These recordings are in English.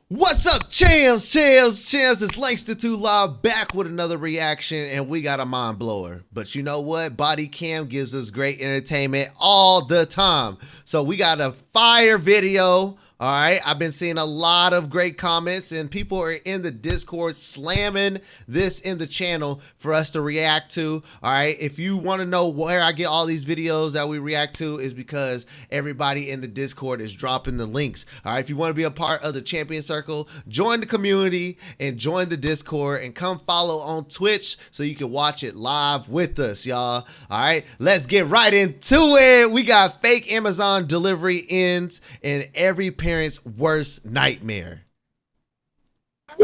What's up, champs? It's Langston 2 Live back with another reaction, and we got a mind blower. But you know what? Body cam gives us great entertainment all the time. So we got a fire video. All right, I've been seeing a lot of great comments, and people are in the Discord slamming this in the channel for us to react to. All right, if you want to know where I get all these videos that we react to, is because everybody in the Discord is dropping the links. All right, if you want to be a part of the Champion Circle, join the community and join the Discord, and come follow on Twitch so you can watch it live with us, y'all. All right, let's get right into it. We got fake Amazon delivery ends and every parent's worst nightmare.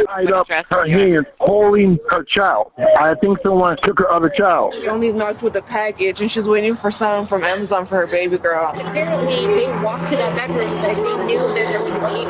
Tied up her hands, holding her child. I think someone took her other child. She only knocked with a package, and she's waiting for someone from Amazon for her baby girl. Apparently, they walked to that bedroom because they knew that there was a baby.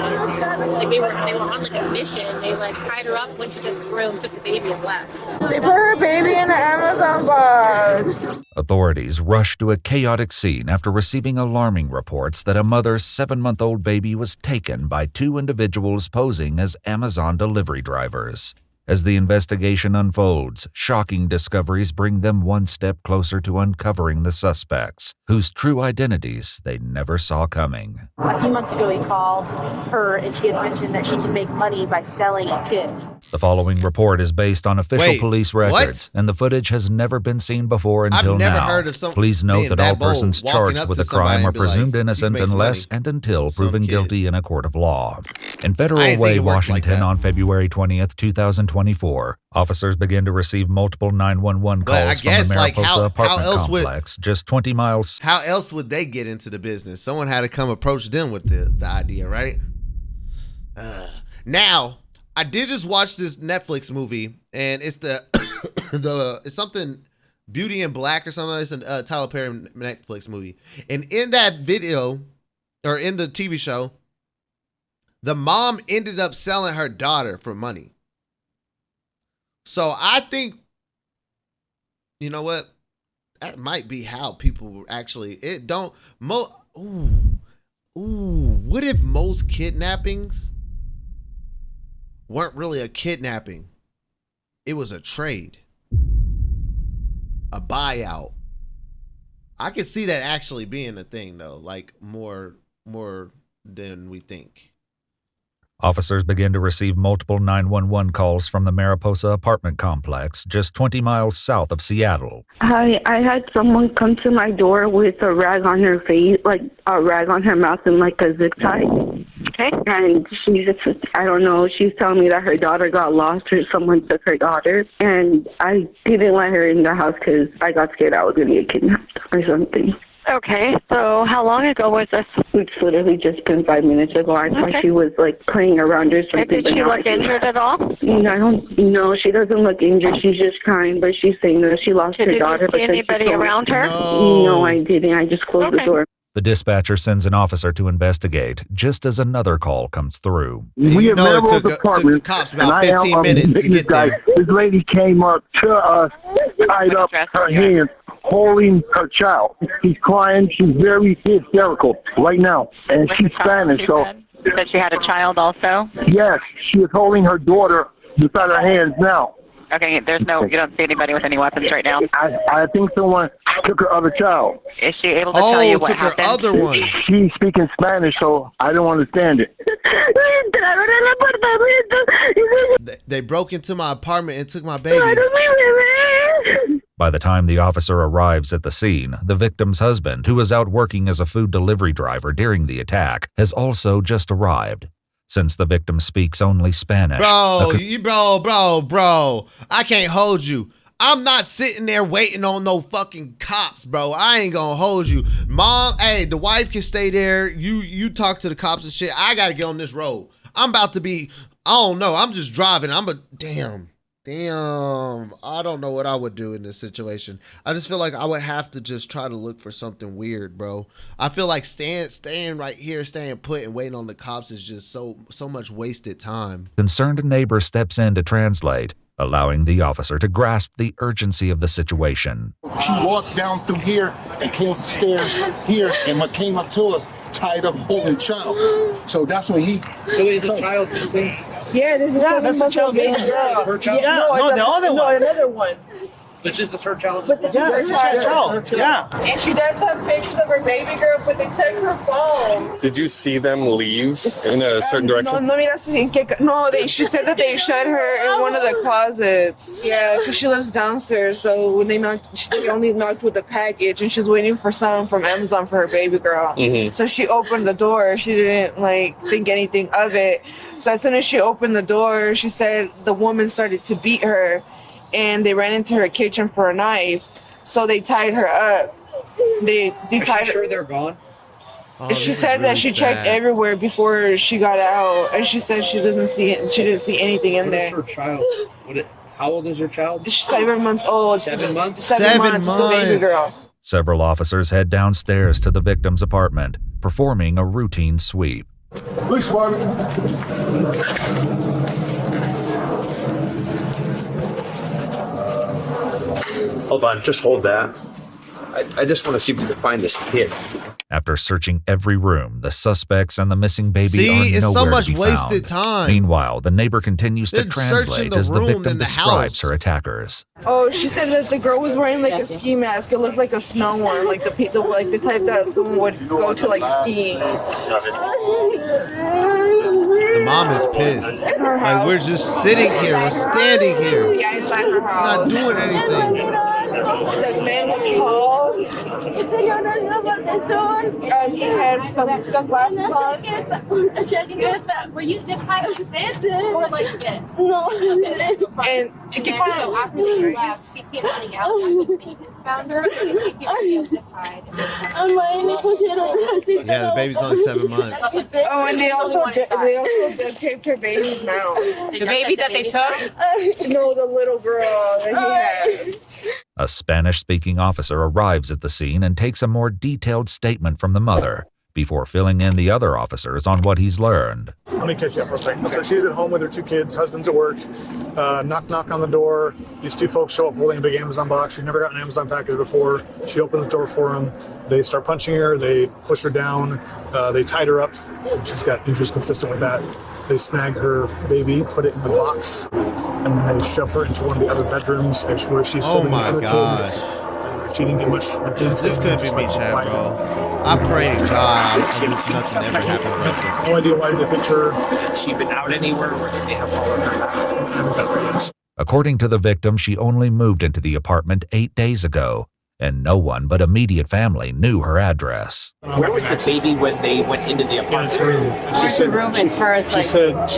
Like they were on like a mission. They like tied her up, went to the room, took the baby, and left. They put her baby in an Amazon box. Authorities rushed to a chaotic scene after receiving alarming reports that a mother's 7-month-old baby was taken by two individuals posing as Amazon delivery drivers. As the investigation unfolds, shocking discoveries bring them one step closer to uncovering the suspects, whose true identities they never saw coming. A few months ago, he called her, and she had mentioned that she could make money by selling a kid. The following report is based on official police records, and the footage has never been seen before until now. Please note that all persons charged with a crime are presumed innocent unless and until proven guilty in a court of law. In Federal Way, Washington, on February 20th, 2024, officers began to receive multiple 911 calls from the Mariposa apartment complex, just 20 miles. How else would they get into the business? Someone had to come approach them with the idea, right? Now, I did just watch this Netflix movie, and it's it's something Beauty in Black or something. It's a Tyler Perry Netflix movie, and in that video, or in the TV show, the mom ended up selling her daughter for money. So I think, you know what? That might be how people actually, what if most kidnappings weren't really a kidnapping? It was a trade, a buyout. I could see that actually being a thing though, like more than we think. Officers began to receive multiple 911 calls from the Mariposa apartment complex, just 20 miles south of Seattle. Hi, I had someone come to my door with a rag on her face, like a rag on her mouth and like a zip tie. Okay. And she's just, I don't know, she's telling me that her daughter got lost or someone took her daughter. And I didn't let her in the house because I got scared I was going to get kidnapped or something. Okay, so how long ago was this? It's literally just been 5 minutes ago. I thought she was like playing around or something. Did she look injured at all? I don't know. She doesn't look injured. She's just crying, but she's saying that she lost her daughter. Did you see anybody around her? No, I didn't. I just closed the door. The dispatcher sends an officer to investigate, just as another call comes through. We at Melrose Apartments, and I am minutes to get there. This lady came up to us, tied up her hands, holding her child. She's crying. She's very hysterical right now, and she's Spanish. So that she had a child also? Yes, she is holding her daughter beside her hands now. Okay, you don't see anybody with any weapons right now? I think someone took her other child. Is she able to tell you what happened? Her other one. She's speaking Spanish, so I don't understand it. They broke into my apartment and took my baby. By the time the officer arrives at the scene, the victim's husband, who was out working as a food delivery driver during the attack, has also just arrived. Since the victim speaks only Spanish. Bro, I can't hold you. I'm not sitting there waiting on no fucking cops, bro. I ain't gonna hold you. Mom, hey, the wife can stay there. You talk to the cops and shit. I gotta get on this road. I'm about to be, I don't know. I'm just driving. Damn. I don't know what I would do in this situation. I just feel like I would have to just try to look for something weird, bro. I feel like staying right here, staying put and waiting on the cops is just so much wasted time. Concerned neighbor steps in to translate, allowing the officer to grasp the urgency of the situation. She walked down through here and came up the stairs here, and what came up to us, tied up holding child. So that's when he. So there's a child missing? Yeah, there's a 7-month-old baby girl. Her child? Yeah, No, the other one. No, another one. But this is her child? But this is her child. Yeah. And she does have pictures of her baby girl, but they took her phone. Did you see them leave in a certain direction? She said that they shut her in one of the closets. Yeah, because she lives downstairs. So when they knocked, she only knocked with a package, and she's waiting for someone from Amazon for her baby girl. Mm-hmm. So she opened the door. She didn't think anything of it. So as soon as she opened the door, she said the woman started to beat her. And they ran into her kitchen for a knife, so they tied her up. They tied her. Sure they're gone? She said that she checked everywhere before she got out, and she said she didn't see anything in there. What is her child? How old is her child? She's 7 months old. 7 months? 7 months. It's a baby girl. Several officers head downstairs to the victim's apartment, performing a routine sweep. Police department. Hold on, just hold that. I just want to see if we can find this kid. After searching every room, the suspects and the missing baby are nowhere it's so much to be wasted found. time. Meanwhile, the neighbor continues to They're translate searching as the room victim in the describes house. her attackers. Oh, she said that the girl was wearing a ski mask. It looked like a snow one, like the type that someone would go to skiing. The mom is pissed. In her house. We're just sitting here. We're standing here. Yeah, inside her Not house. doing anything. The man was tall. And he had some sunglasses on. Were you zip tied like this or like this? No. And So after she left, she came running out. The baby's found her. She came zip tied. Yeah, the baby's only 7 months. Oh, and they also duct taped her baby's mouth. The baby that they took? No, the little girl that he had. A Spanish-speaking officer arrives at the scene and takes a more detailed statement from the mother before filling in the other officers on what he's learned. Let me catch you up real quick. So she's at home with her 2 kids, husband's at work, knock on the door. These 2 folks show up holding a big Amazon box. She's never gotten an Amazon package before. She opens the door for them. They start punching her. They push her down. They tied her up. She's got injuries consistent with that. They snag her baby, put it in the box, and then they shove her into one of the other bedrooms where she's holding the other kid. She didn't get much. This could be me, Chad, bro. I pray to God nothing ever happens like this. No idea why they picked her. Has she been out anywhere, or did they have followed her? According to the victim, she only moved into the apartment 8 days ago, and no one but immediate family knew her address. Where was the baby when they went into the apartment? She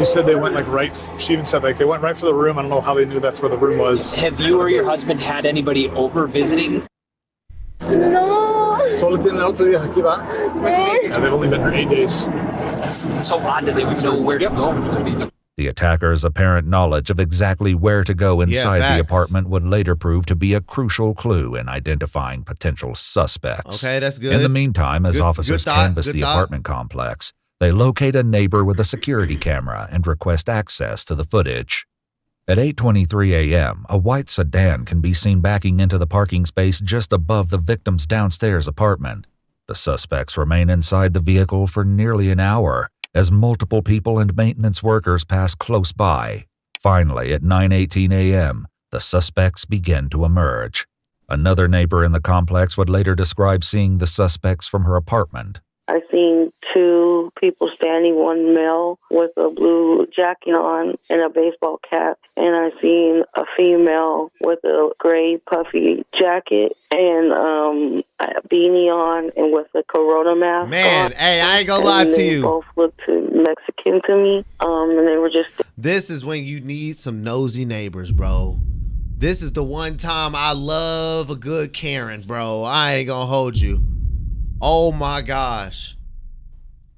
said they went right. She even said they went right for the room. I don't know how they knew that's where the room was. Have you or your husband had anybody over visiting? No. Solo tiene otro día aquí va. They've only been here 8 days. It's so odd that they would know where to go for the baby. The attacker's apparent knowledge of exactly where to go inside the apartment would later prove to be a crucial clue in identifying potential suspects. Okay, that's good. In the meantime, as officers canvass the apartment complex, they locate a neighbor with a security camera and request access to the footage. At 8:23 a.m., a white sedan can be seen backing into the parking space just above the victim's downstairs apartment. The suspects remain inside the vehicle for nearly an hour, as multiple people and maintenance workers pass close by. Finally, at 9:18 a.m., the suspects begin to emerge. Another neighbor in the complex would later describe seeing the suspects from her apartment. I seen 2 people standing, one male with a blue jacket on and a baseball cap, and I seen a female with a gray puffy jacket and a beanie on and with a Corona mask on. Hey, I ain't gonna lie to you. They both looked Mexican to me, and they were just... This is when you need some nosy neighbors, bro. This is the one time I love a good Karen, bro. I ain't gonna hold you. Oh my gosh.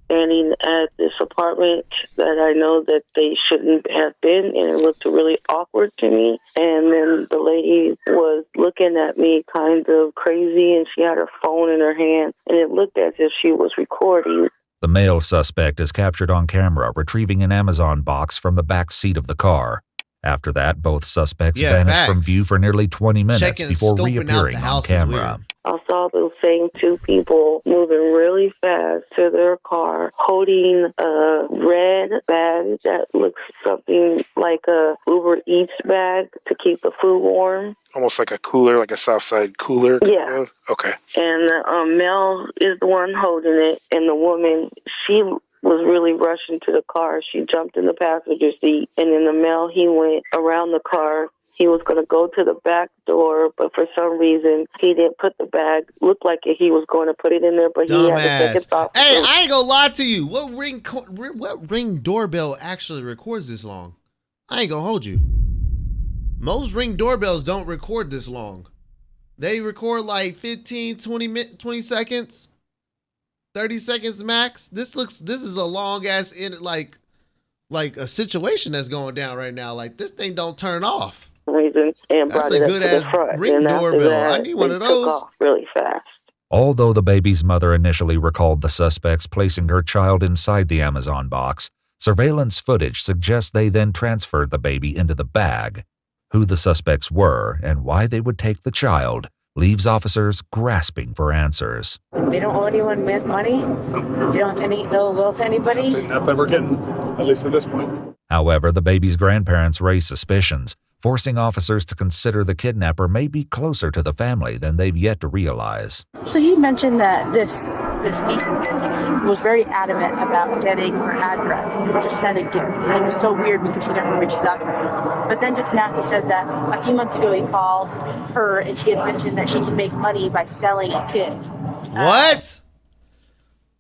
Standing at this apartment that I know that they shouldn't have been, and it looked really awkward to me. And then the lady was looking at me kind of crazy, and she had her phone in her hand, and it looked as if she was recording. The male suspect is captured on camera retrieving an Amazon box from the back seat of the car. After that, both suspects vanished from view for nearly 20 minutes before reappearing on camera. I saw those same two people moving really fast to their car, holding a red bag that looks something like a Uber Eats bag to keep the food warm. Almost like a cooler, like a Southside cooler? Yeah. Okay. And the male is the one holding it, and the woman, she was really rushing to the car. She jumped in the passenger seat, and then the male, he went around the car. He was going to go to the back door, but for some reason, he didn't put the bag. Looked like he was going to put it in there, but he had to take it off. Hey, I ain't gonna lie to you. What Ring doorbell actually records this long? I ain't gonna hold you. Most Ring doorbells don't record this long. They record like 15, 20 seconds. 30 seconds max. This is a long ass like a situation that's going down right now. Like, this thing don't turn off. That's a good ass Ring doorbell. I need one of those. Off really fast. Although the baby's mother initially recalled the suspects placing her child inside the Amazon box, surveillance footage suggests they then transferred the baby into the bag. Who the suspects were and why they would take the child leaves officers grasping for answers. They don't owe anyone money. They don't have any ill will to anybody. Not that we're getting, at least at this point. However, the baby's grandparents raise suspicions, forcing officers to consider the kidnapper may be closer to the family than they've yet to realize. So he mentioned that this niece of his was very adamant about getting her address to send a gift. And it was so weird because she never reaches out to her. But then just now he said that a few months ago he called her and she had mentioned that she can make money by selling a kid. What?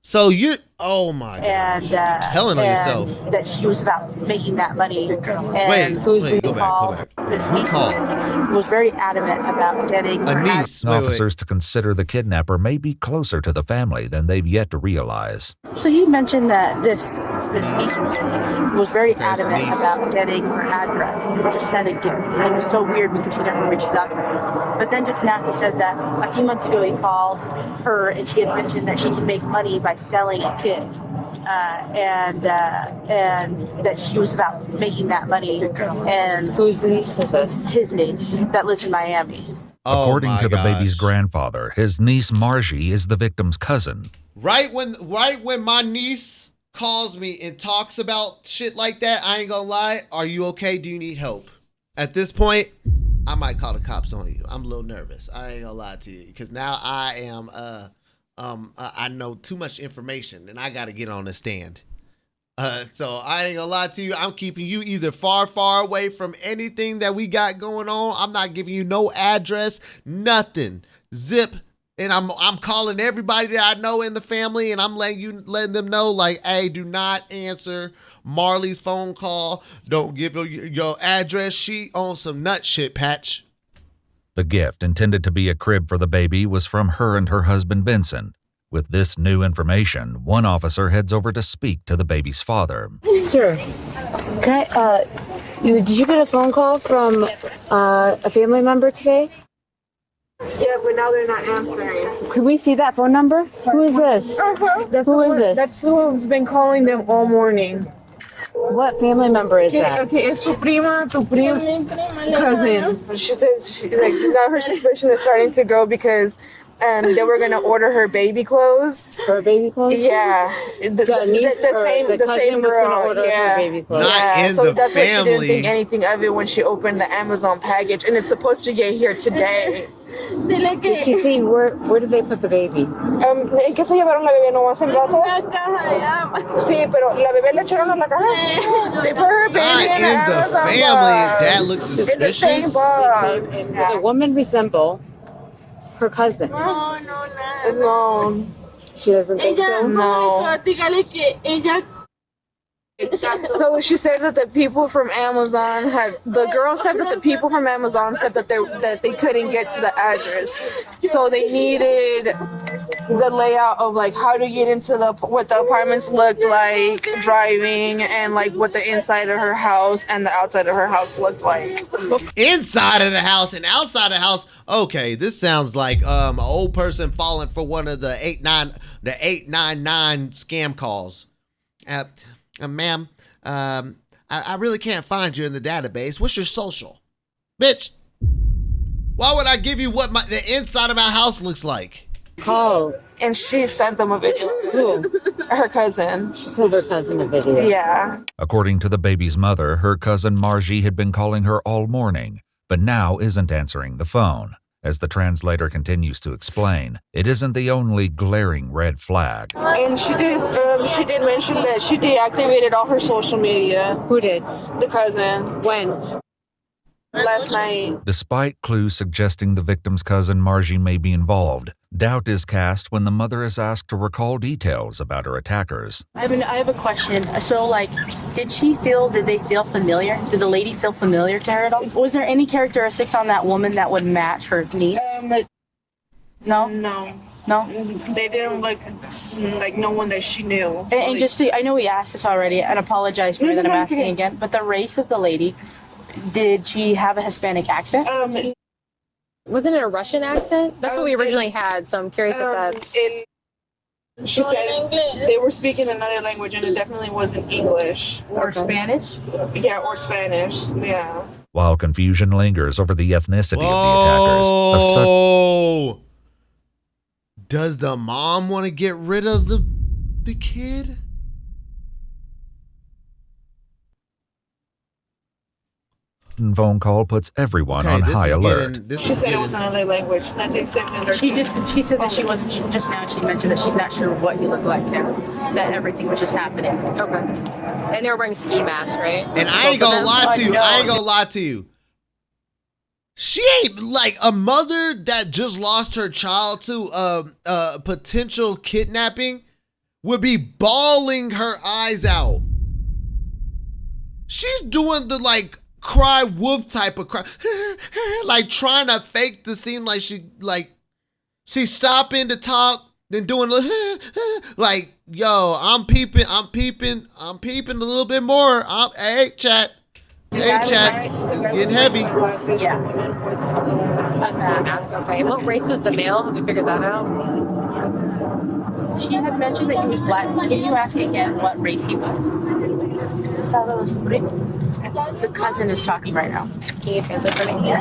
So you, oh my God. And telling on yourself. That she was about making that money. And wait, go back. This niece of his was very adamant about getting a niece. Officers to consider the kidnapper may be closer to the family than they've yet to realize. So he mentioned that this niece of his was very adamant about getting her address to send a gift. And it was so weird because she never reaches out to her. But then just now he said that a few months ago he called her and she had mentioned that she can make money by selling a kid. And that she was about making that money. And whose niece is this? His niece that lives in Miami. According to the baby's grandfather, his niece Margie is the victim's cousin. Right when my niece calls me and talks about shit like that, I ain't gonna lie. Are you okay? Do you need help? At this point, I might call the cops on you. I'm a little nervous. I ain't gonna lie to you because now I am I know too much information and I got to get on the stand. So I ain't gonna lie to you. I'm keeping you either far away from anything that we got going on. I'm not giving you no address, nothing. Zip. And I'm calling everybody that I know in the family and I'm letting them know, like, hey, do not answer Marley's phone call. Don't give her your address. She on some nut shit, Patch. The gift, intended to be a crib for the baby, was from her and her husband, Vincent. With this new information, one officer heads over to speak to the baby's father. Sir, can I, did you get a phone call from a family member today? Yeah, but now they're not answering. Could we see that phone number? Who is this? Who is this? That's who's been calling them all morning. What family member is that? Okay, it's tu prima cousin. She says now her suspicion is starting to go because they were gonna order her baby clothes. Her baby clothes? Yeah, the same girl. Her baby clothes. So that's why she didn't think anything of it when she opened the Amazon package, and it's supposed to get here today. Did she see where did they put the baby? ¿En qué se llevaron la bebé? ¿No más en brazos? Sí, pero la bebé le echaron a la caja. They put her baby in the Amazon family. box. That looks suspicious. In the same box. Does the woman resemble her cousin? No. She doesn't think so? No. So she said that the people from Amazon the girl said that the people from Amazon said that they couldn't get to the address. So they needed the layout of like how to get into what the apartments looked like, driving, and like what the inside of her house and the outside of her house looked like. Inside of the house and outside of the house. Okay, this sounds like an old person falling for one of the 899 scam calls. Ma'am, I really can't find you in the database. What's your social? Bitch, why would I give you what the inside of my house looks like? Call. And she sent them a video. Who? Her cousin. She sent her cousin a video. Yeah. According to the baby's mother, her cousin Margie had been calling her all morning, but now isn't answering the phone. As the translator continues to explain, it isn't the only glaring red flag. And she did mention that she deactivated all her social media. Who did? The cousin. When? Last night. Despite clues suggesting the victim's cousin Margie may be involved, doubt is cast when the mother is asked to recall details about her attackers. I have a question. So, did they feel familiar? Did the lady feel familiar to her at all? Was there any characteristics on that woman that would match her needs? No? No? They didn't look like no one that she knew. And just I know we asked this already, and apologize for that I'm asking again, but the race of the lady, did she have a Hispanic accent? Wasn't it a Russian accent? That's what we originally had, so I'm curious if that's... She said they were speaking another language, and it definitely wasn't English. Or Spanish? Yeah, or Spanish, yeah. While confusion lingers over the ethnicity of the attackers, does the mom want to get rid of the kid? Phone call puts everyone on high alert. She said it was another language. Nothing similar. She said that she wasn't. Just now she mentioned that she's not sure what he looked like now. That everything was just happening. Okay. And they were wearing ski masks, right? And I ain't gonna lie to you. I ain't gonna lie to you. She ain't like a mother that just lost her child to potential kidnapping would be bawling her eyes out. She's doing the cry wolf type of cry, like trying to fake to seem like she's stopping to talk, then doing like, yo, I'm peeping a little bit more. Hey chat, it's getting heavy. Yeah. Okay. What race was the male? Have we figured that out? She had mentioned that he was black. Can you ask again what race he was? The cousin is talking right now. Can you translate for me?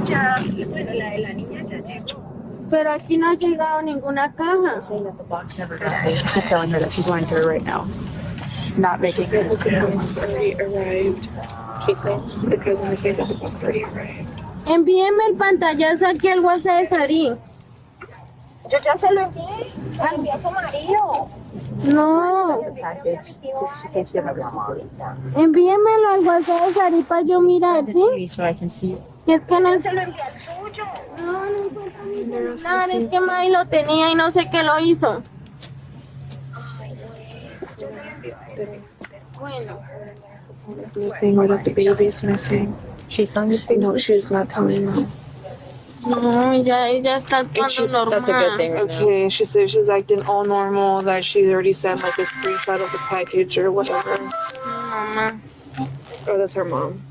Pero aquí no ha llegado ninguna caja. Saying that the box never got paid. She's telling her that she's lying to her right now. Not making it. The box already arrived. She's saying? The cousin is saying that the box already arrived. Envíeme el pantallazo aquí al WhatsApp de Sarín. Yo ya se lo envié. Al envié a tu marido. No. Envíemelo al WhatsApp de Sarín para yo mirar, ¿sí? So I can see it. Y es que no se lo envié al suyo. No encuentro es que May lo tenía y no sé qué lo hizo. Bueno. Is missing or that the baby is missing. She's telling you? No, she's not telling me. No, ella está actuando normal. That's a good thing. Okay, she said she's acting all normal, that she already sent a screenshot of the package or whatever. Mama. Oh, that's her mom.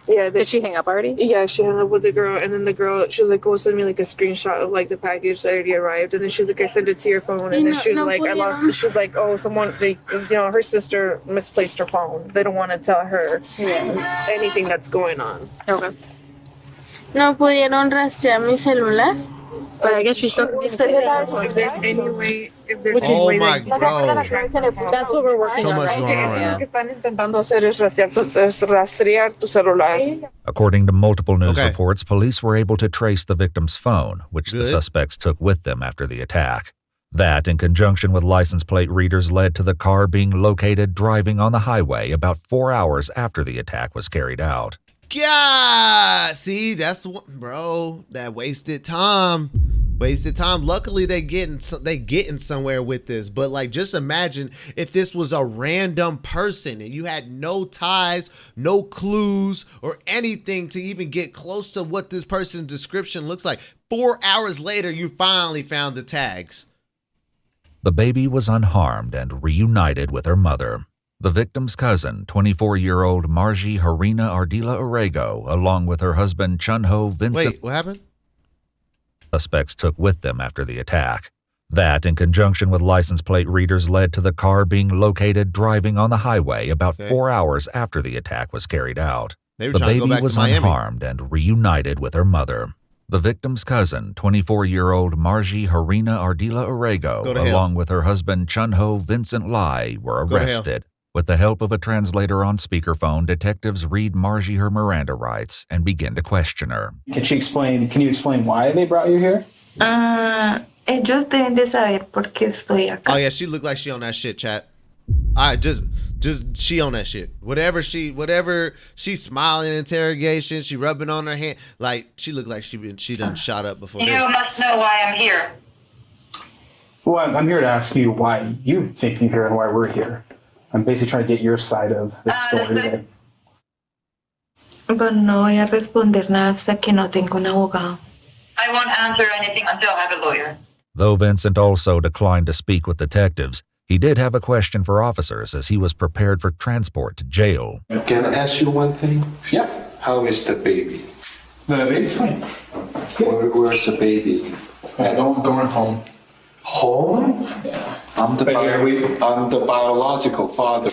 Yeah. Did she hang up already? Yeah, she hung up with the girl, and then the girl, she was like, go send me a screenshot of the package that already arrived, and then she was like, I sent it to your phone, and then she was like, I lost. She was like, oh, someone, her sister misplaced her phone. They don't want to tell her anything that's going on. Okay. No pudieron rastrear mi celular. But I guess she's still if there's any way, my God. That's what we're working on right now. Lo que están intentando hacer es rastrear tu celular. According to multiple news reports, police were able to trace the victim's phone, which the suspects took with them after the attack. That, in conjunction with license plate readers, led to the car being located driving on the highway about 4 hours after the attack was carried out. Yeah, see, that's what, bro. That wasted time. Luckily, they getting somewhere with this. But just imagine if this was a random person and you had no ties, no clues, or anything to even get close to what this person's description looks like. 4 hours later, you finally found the tags. The baby was unharmed and reunited with her mother. The victim's cousin, 24-year-old Margie Harina Ardila Orrego, along with her husband Chunho Vincent. Wait, what happened? Suspects took with them after the attack. That, in conjunction with license plate readers, led to the car being located driving on the highway about 4 hours after the attack was carried out. The baby was unharmed and reunited with her mother. The victim's cousin, 24-year-old Margie Harina Ardila Orego, along with her husband Chunho Vincent Lai, were arrested. With the help of a translator on speakerphone, detectives read Margie her Miranda rights and begin to question her. Can you explain why they brought you here? Ellos deben de saber por qué estoy acá. Oh yeah, she looked like she on that shit, chat. Just she on that shit. Whatever she's smiling in interrogation, she rubbing on her hand, like she looked like she done shot up before. You must know why I'm here. Well, I'm here to ask you why you think you're here and why we're here. I'm basically trying to get your side of the story today. Pero no voy a responder nada hasta que no tenga un abogado. I won't answer anything until I have a lawyer. Though Vincent also declined to speak with detectives, he did have a question for officers as he was prepared for transport to jail. Can I ask you one thing? Yeah. How is the baby? The baby's fine. Where's the baby? Going home. Home? Yeah. I'm the biological father.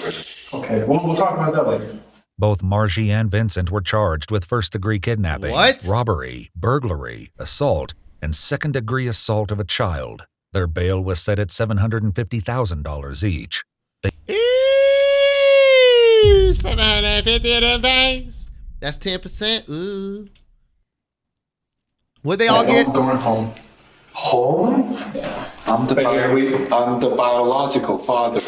Okay, we'll talk about that later. Both Margie and Vincent were charged with first-degree kidnapping, robbery, burglary, assault, and second-degree assault of a child. Their bail was set at $750,000 each. Ooh, 750 of them things. That's 10%. Ooh. What'd they all get? Going home. Home? Yeah. I'm the biological father.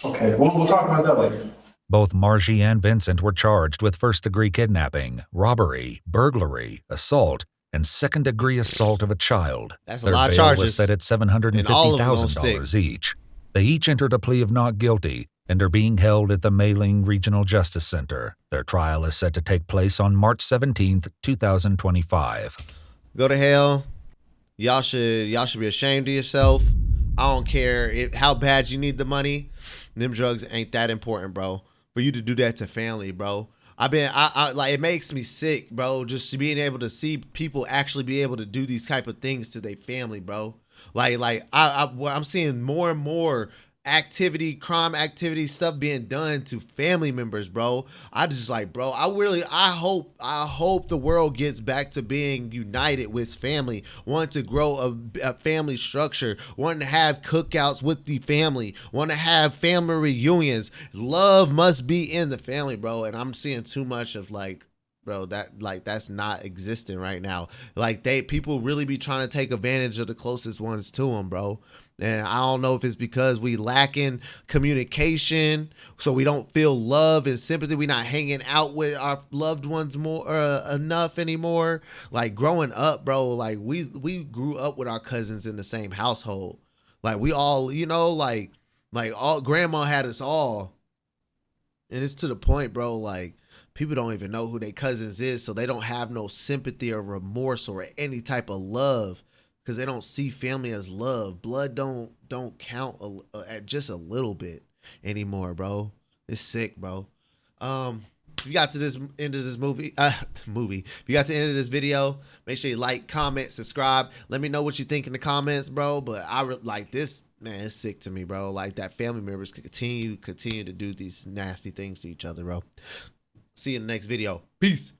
Okay, we'll talk about that later. Both Margie and Vincent were charged with first-degree kidnapping, robbery, burglary, assault, and second-degree assault of a child. That's a lot of charges. Their bail was set at $750,000 each. They each entered a plea of not guilty and are being held at the Mei Ling Regional Justice Center. Their trial is set to take place on March 17th, 2025. Go to hell. Y'all should be ashamed of yourself. I don't care how bad you need the money. Them drugs ain't that important, bro. For you to do that to family, bro. It makes me sick, bro. Just being able to see people actually be able to do these type of things to their family, bro. I'm seeing more and more crime activity stuff being done to family members, bro. I hope the world gets back to being united with family, wanting to grow a family structure, wanting to have cookouts with the family, want to have family reunions. Love must be in the family, bro. And I'm seeing too much of that's not existing right now. People really be trying to take advantage of the closest ones to them, bro. And I don't know if it's because we lacking communication, so we don't feel love and sympathy. We're not hanging out with our loved ones more enough anymore. Like growing up, bro, like we grew up with our cousins in the same household. Like we all, all grandma had us all. And it's to the point, bro, like people don't even know who their cousins is, so they don't have no sympathy or remorse or any type of love. Because they don't see family as love. Blood don't count at just a little bit anymore, bro. It's sick, bro. If you got to this end of this if you got to the end of this video, make sure you like, comment, subscribe. Let me know what you think in the comments, bro. But this, man, it's sick to me, bro. Like that family members could continue to do these nasty things to each other, bro. See you in the next video. Peace.